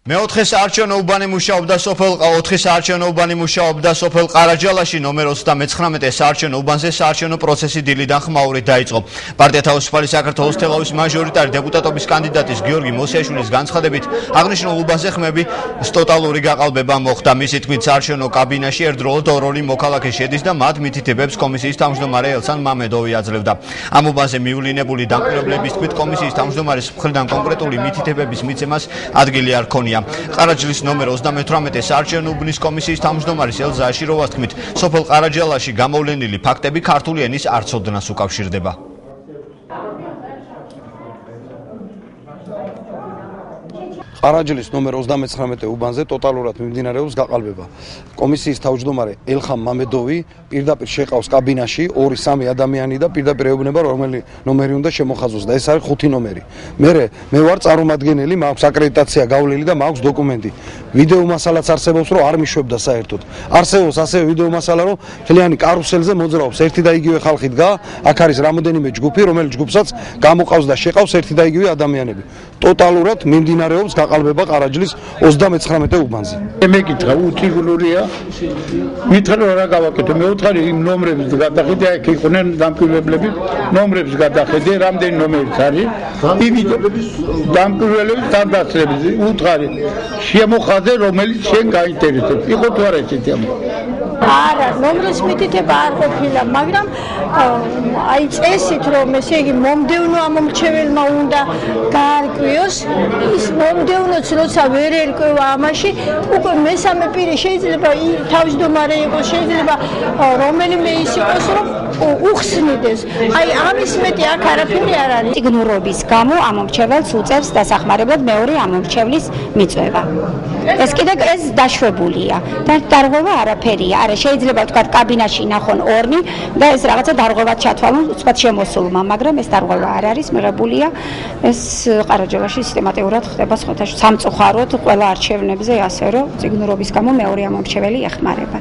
მეოთხე საარჩევნო უბანი მუშაობდა სოფელ ყარაჯალაში ნომერ 39 საარჩევნო უბანზე საარჩევნო პროცესი დილიდან ხმაურით დაიწყო. პარტია თავისუფალი საქართველოს თელავის მაჟორიტარი დეპუტატობის კანდიდატის გიორგი მოსიაშვილის განცხადებით აღნიშნულ უბანზე ხმების ტოტალური გაყალბება მოხდა. მისი თქმით საარჩევნო კაბინაში ერთდროულად ორი მოქალაქე შედის და მათ მითითებებს კომისიის თავმჯდომარე ელცან მამედოვი აძლევდა. ამ უბანზე მიულინებული დამკვირვებლების თქმით კომისიის თავმჯდომარის მხრიდან კონკრეტული მითითებების მიცემას ადგილი არ ჰქონია. ყარაჯლის ნომერ 38 საარჩევნო უბნის კომისიის თავმჯდომარის ელზა აშიროვას თქმით, სოფელ ყარაჯალაში გამოვლენილი ფაქტები ქართული ენის არცოდნას უკავშირდება. ყარაჯლის ნომერ 39 უბანზე ტოტალურად მიმდინარეობს გაყალბება. კომისიის თავმჯდომარე ელხამ მამედოვი პირდაპირ შეყავს კაბინაში 2-3 ადამიანი და პირდაპირ ეუბნება რომელი ნომერი უნდა შემოხაზოს და ეს არის 5 ნომერი. მე ვარ წარმომადგენელი, მაქვს აკრედიტაცია გავლილი და მაქვს დოკუმენტი. ვიდეო მასალაც არსებობს, რომ არ მიშვებდა საერთოდ. არსებობს ასევე ვიდეო მასალა, რომ მთლიანი კარუსელზე მოძრაობს ერთი და იგივე ხალხი დგა, აქ არის რამოდენიმე ჯგუფი, რომელიც ჯგუფსაც გამოყავს და შეყავს ერთი და იგივე ადამიანები. ტოტალურად მიმდინარეობს გაყალბება ყარაჯლის 39 უბანზე. მეკითხა უთიგლურია. მითხარ რა გავაკეთო? მე ვუთხარი იმ ნომრებს გადახედე, აქ იყვნენ დამკვირვებლები, ნომრებს გადახედე, რამდენი ნომერიც არის. იმიტომ დამკვირვებლების თანდასწრებით ვუთხარი შემოხაზე, რომელიც შენ გაინტერესებს. იყო თუ არა ესეთი ამ? არა, ნომრის მითითება არ ყოფილა, მაგრამ აი წესით რომ ესე იგი მომდევნო ამომრჩეველმა უნდა გაარკვიოს, ის მომდევნოც როცა ვერ ერკვევა ამაში, უკვე მესამე პირი შეიძლება თავმჯდომარე იყოს, შეიძლება რომელიმე ის იყოს, რომ უხსნიდეს. აი ამის მეტი აქ არაფერი არ არის. იგნორობის გამო ამომრჩეველს უწევს დასახმარებლად მეორე ამომრჩევლის მიწვევა. ეს კიდევ ეს დაშვებულია და დარღვევა არაფერია. არა, შეიძლება თქვა კაბინაში ნახონ ორნი და ეს რაღაცა დარღვევად ჩათვალონ თქვა შემოსულმა, მაგრამ ეს დარღვევა არ არის მიღებულია. ეს ყარაჯალაში სისტემატურად ხდება სხვადასხვა სამწუხაროდ ყველა არჩევნებზე ასე რომ იგნორობის გამო მეორე ამომრჩეველი ეხმარება.